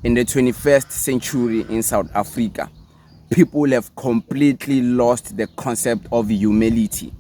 In the 21st century in South Africa, people have completely lost the concept of humility.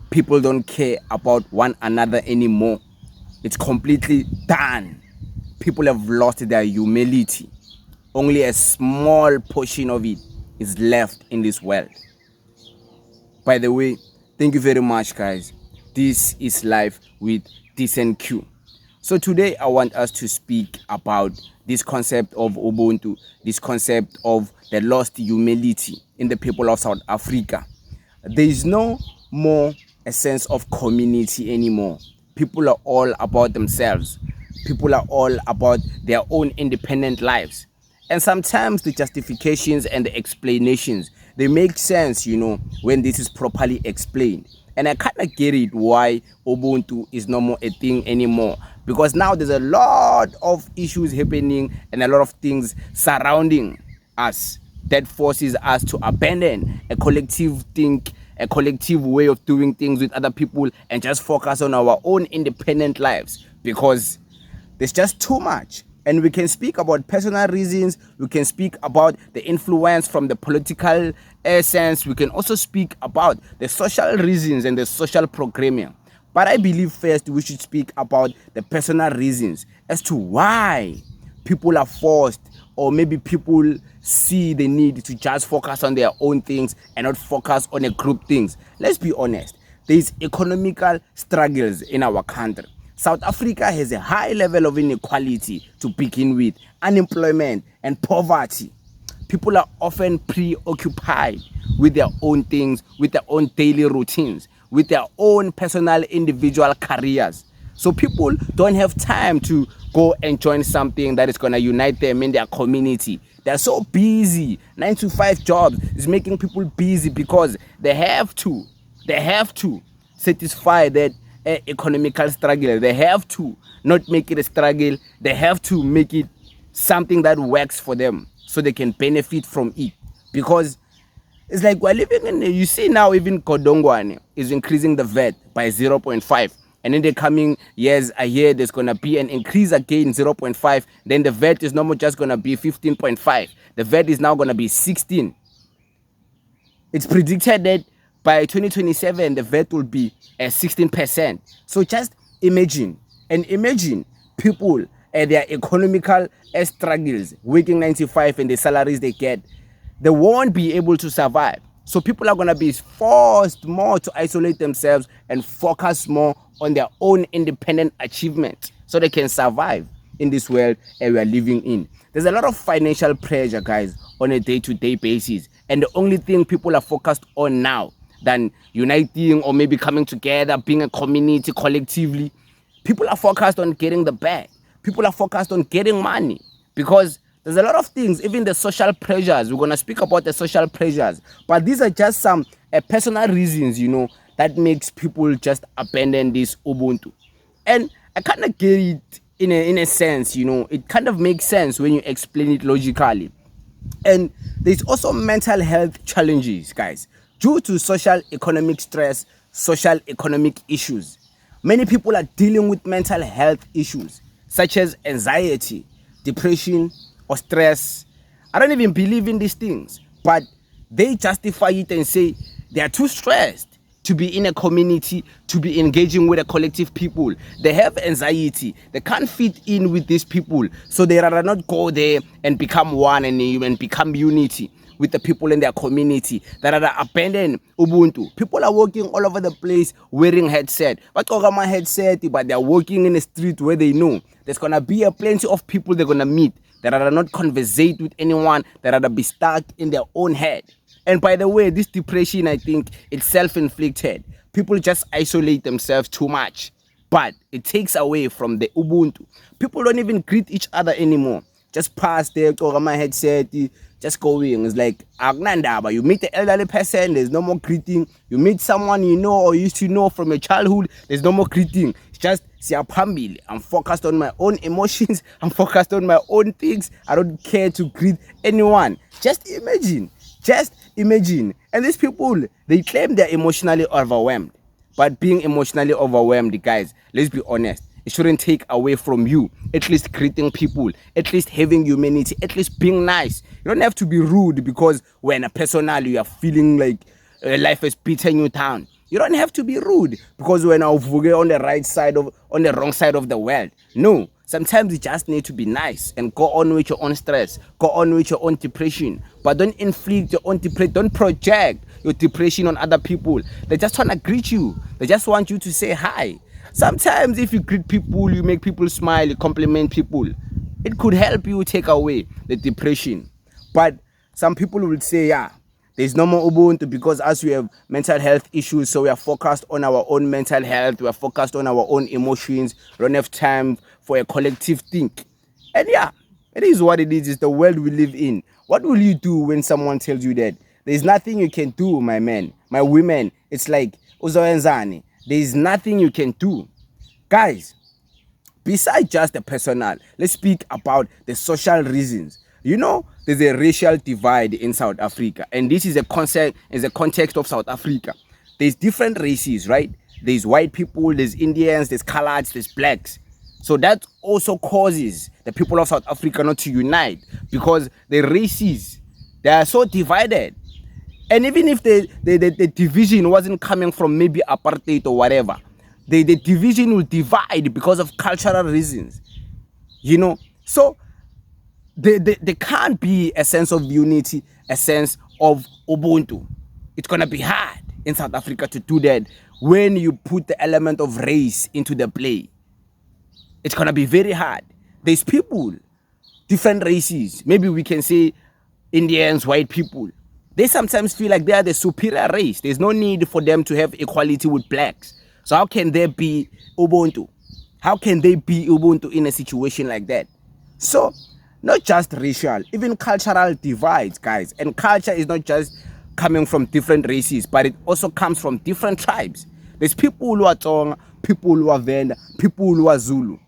People don't care about one another anymore. It's completely done. People have lost their humility. Only a small portion of it is left in this world. By the way, thank you very much, guys. This is Life with Decent Q. So today I want us to speak about this concept of Ubuntu, this concept of the lost humility in the people of South Africa. There is no more a sense of community anymore. People are all about themselves. People are all about their own independent lives. And sometimes the justifications and the explanations, they make sense, when this is properly explained. And I kind of get it why Ubuntu is no more a thing anymore. Because now there's a lot of issues happening and a lot of things surrounding us that forces us to abandon a collective way of doing things with other people and just focus on our own independent lives. Because there's just too much. And we can speak about personal reasons. We can speak about the influence from the political sense. We can also speak about the social reasons and the social programming. But I believe first we should speak about the personal reasons as to why people are forced, or maybe people see the need to just focus on their own things and not focus on a group things. Let's be honest. There's economical struggles in our country. South Africa has a high level of inequality to begin with, unemployment and poverty. People are often preoccupied with their own things, with their own daily routines, with their own personal individual careers. So people don't have time to go and join something that is going to unite them in their community. They're so busy. 9-to-5 jobs is making people busy because they have to satisfy that economical struggle. They have to not make it a struggle. They have to make it something that works for them so they can benefit from it. Because it's like we're living in, you see now even Kodongwane is increasing the VAT by 0.5. And in the coming years, I hear there's going to be an increase again, 0.5. Then the VAT is no more just going to be 15.5. The VAT is now going to be 16. It's predicted that by 2027, the VAT will be 16%. So just imagine people and their economical struggles, working 95 and the salaries they get, they won't be able to survive. So people are going to be forced more to isolate themselves and focus more on their own independent achievement so they can survive in this world that we are living in. There's a lot of financial pressure, guys, on a day-to-day basis. And the only thing people are focused on now than uniting or maybe coming together, being a community collectively, people are focused on getting the bag. People are focused on getting money because there's a lot of things, even the social pressures. We're going to speak about the social pressures. But these are just some personal reasons, that makes people just abandon this Ubuntu. And I kind of get it in a sense, it kind of makes sense when you explain it logically. And there's also mental health challenges, guys. Due to social economic stress, social economic issues, many people are dealing with mental health issues such as anxiety, depression, or stress. I don't even believe in these things, but they justify it and say they are too stressed to be in a community, to be engaging with a collective people. They have anxiety. They can't fit in with these people, so they rather not go there and become one and become unity with the people in their community. That are abandon Ubuntu. People are walking all over the place wearing headset. But they're walking in a street where they know there's gonna be a plenty of people they're gonna meet that are not conversate with anyone, that are be stuck in their own head. And by the way, this depression, I think it's self-inflicted. People just isolate themselves too much. But it takes away from the Ubuntu. People don't even greet each other anymore. Just pass there, talk on my headset, just going. It's like, but you meet the elderly person, there's no more greeting. You meet someone you know or used to know from your childhood, there's no more greeting. It's just, I'm focused on my own emotions. I'm focused on my own things. I don't care to greet anyone. Just imagine. And these people, they claim they're emotionally overwhelmed. But being emotionally overwhelmed, guys, let's be honest, It shouldn't take away from you. At least greeting people, at least having humanity, at least being nice. You don't have to be rude because when a personal you are feeling like life is beating you down. You don't have to be rude because when on the on the wrong side of the world. No, sometimes you just need to be nice and go on with your own stress, go on with your own depression, but don't inflict your own depression, don't project your depression on other people. They just want to greet you. They just want you to say hi. Sometimes if you greet people, you make people smile, you compliment people, it could help you take away the depression. But some people will say, yeah, there's no more Ubuntu because as we have mental health issues, so we are focused on our own mental health, we are focused on our own emotions, we don't have time for a collective think. And yeah, it is what it is. It's the world we live in. What will you do when someone tells you that? There's nothing you can do, my men, my women. It's like, Uzoenzani. There's nothing you can do. Guys, besides just the personal, let's speak about the social reasons. You know, there's a racial divide in South Africa, and this is a concept in the context of South Africa. There's different races, right? There's white people, there's Indians, there's coloreds, there's blacks. So that also causes the people of South Africa not to unite because the races, they are so divided. And even if the division wasn't coming from maybe apartheid or whatever, the division will divide because of cultural reasons, you know. So there can't be a sense of unity, a sense of Ubuntu. It's going to be hard in South Africa to do that when you put the element of race into the play. It's going to be very hard. There's people, different races, maybe we can say Indians, white people. They sometimes feel like they are the superior race. There's no need for them to have equality with blacks. So how can there be Ubuntu? How can they be Ubuntu in a situation like that? So not just racial, even cultural divides, guys. And culture is not just coming from different races, but it also comes from different tribes. There's people who are Tonga, people who are Venda, people who are Zulu.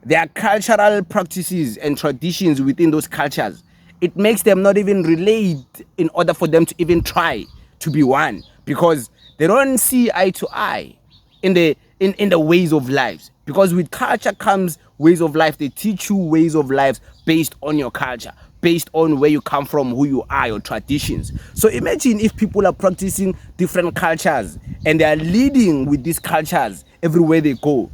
There are cultural practices and traditions within those cultures. It makes them not even relate in order for them to even try to be one because they don't see eye to eye in the ways of lives. Because with culture comes ways of life. They teach you ways of life based on your culture, based on where you come from, who you are, your traditions. So imagine if people are practicing different cultures and they are leading with these cultures everywhere they go.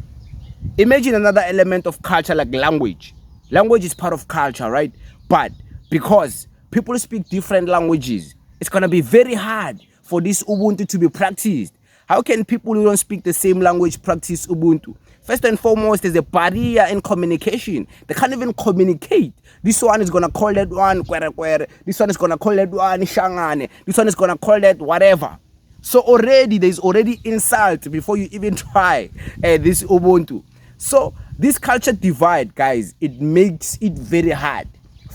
Imagine another element of culture like language. Language is part of culture, right? But because people speak different languages, it's going to be very hard for this Ubuntu to be practiced. How can people who don't speak the same language practice Ubuntu? First and foremost, there's a barrier in communication. They can't even communicate. This one is going to call that one kwere kwere. This one is going to call that one shangane. This one is going to call that whatever. So already, there's already insult before you even try this Ubuntu. So this culture divide, guys, it makes it very hard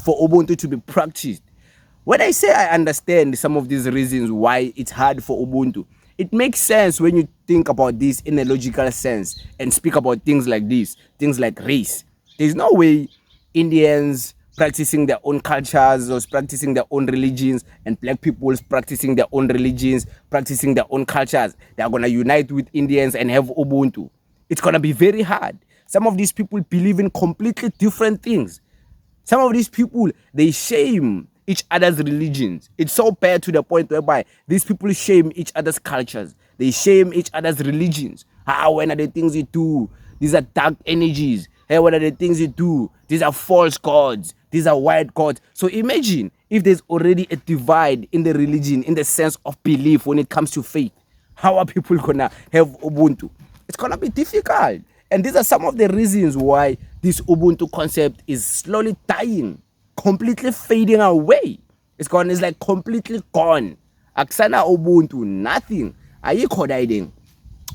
for Ubuntu to be practiced. When I say I understand some of these reasons why it's hard for Ubuntu, it makes sense when you think about this in a logical sense and speak about things like this, things like race. There's no way Indians practicing their own cultures or practicing their own religions and black people practicing their own religions, practicing their own cultures, they are going to unite with Indians and have Ubuntu. It's going to be very hard. Some of these people believe in completely different things. Some of these people, they shame each other's religions. It's so bad to the point whereby these people shame each other's cultures. They shame each other's religions. When are the things you do? These are dark energies. Hey, what are the things you do? These are false gods. These are white gods. So imagine if there's already a divide in the religion, in the sense of belief when it comes to faith. How are people going to have Ubuntu? It's going to be difficult. And these are some of the reasons why this Ubuntu concept is slowly dying, completely fading away. It's like completely gone. Aksana Ubuntu, nothing. Ayikho dying.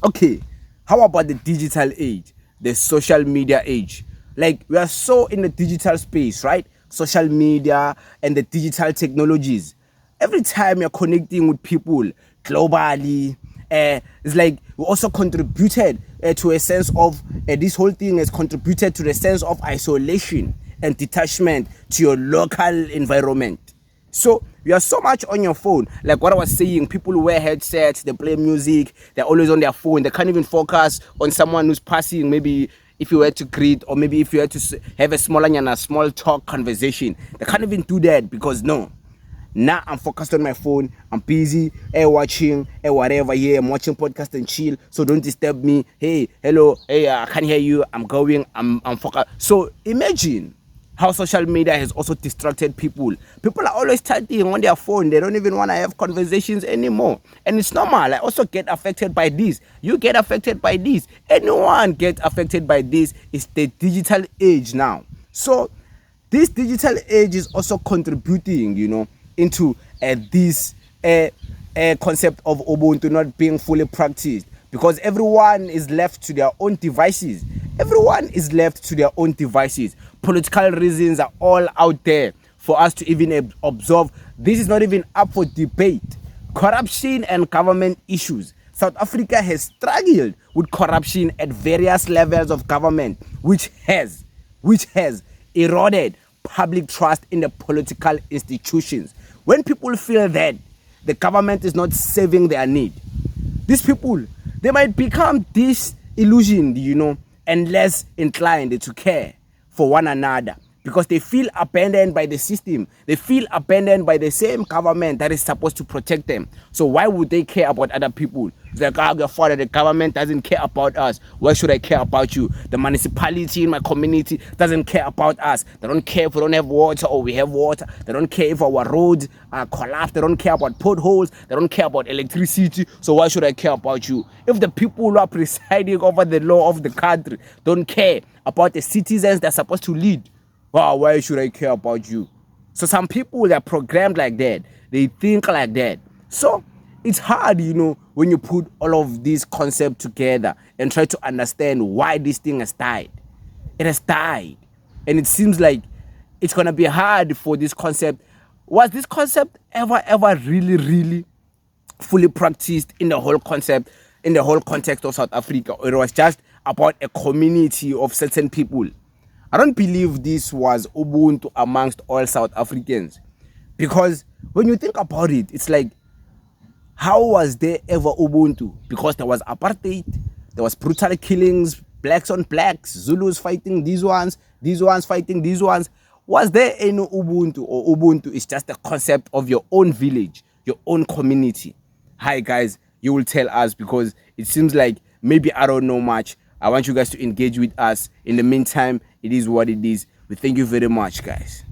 Okay, how about the digital age, the social media age? Like, we are so in the digital space, right? Social media and the digital technologies. Every time you're connecting with people globally, it's like we also contributed to a sense of this whole thing has contributed to the sense of isolation and detachment to your local environment. So you are so much on your phone. Like what I was saying, people wear headsets, they play music, they're always on their phone. They can't even focus on someone who's passing maybe if you were to greet, or maybe if you were to have a small talk conversation, they can't even do that because no. Now I'm focused on my phone. I'm busy, watching, whatever. Yeah, I'm watching podcast and chill. So don't disturb me. Hey, hello. Hey, I can't hear you. I'm going. I'm focused. So imagine how social media has also distracted people. People are always chatting on their phone. They don't even want to have conversations anymore. And it's normal. I also get affected by this. You get affected by this. Anyone get affected by this. It's the digital age now. So this digital age is also contributing, into this concept of Ubuntu not being fully practiced, because everyone is left to their own devices. Political reasons are all out there for us to even observe. This is not even up for debate. Corruption and government issues. South Africa has struggled with corruption at various levels of government, which has eroded public trust in the political institutions. When people feel that the government is not serving their need, these people, they might become disillusioned, and less inclined to care for one another, because they feel abandoned by the system. They feel abandoned by the same government that is supposed to protect them. So why would they care about other people? It's like, your father, the government doesn't care about us. Why should I care about you? The municipality in my community doesn't care about us. They don't care if we don't have water or we have water. They don't care if our roads are collapsed. They don't care about potholes. They don't care about electricity. So why should I care about you? If the people who are presiding over the law of the country don't care about the citizens they're supposed to lead, wow, why should I care about you? So some people are programmed like that. They think like that. So it's hard, when you put all of these concepts together and try to understand why this thing has died. It has died. And it seems like it's going to be hard for this concept. Was this concept ever really, really fully practiced in the whole context of South Africa? Or it was just about a community of certain people? I don't believe this was Ubuntu amongst all South Africans, because when you think about it, it's like, how was there ever Ubuntu? Because there was apartheid, there was brutal killings, blacks on blacks, Zulus fighting these ones fighting these ones. Was there any Ubuntu? Or Ubuntu is just a concept of your own village, your own community? Hi guys, you will tell us, because it seems like maybe I don't know much. I want you guys to engage with us. In the meantime, it is what it is. We thank you very much, guys.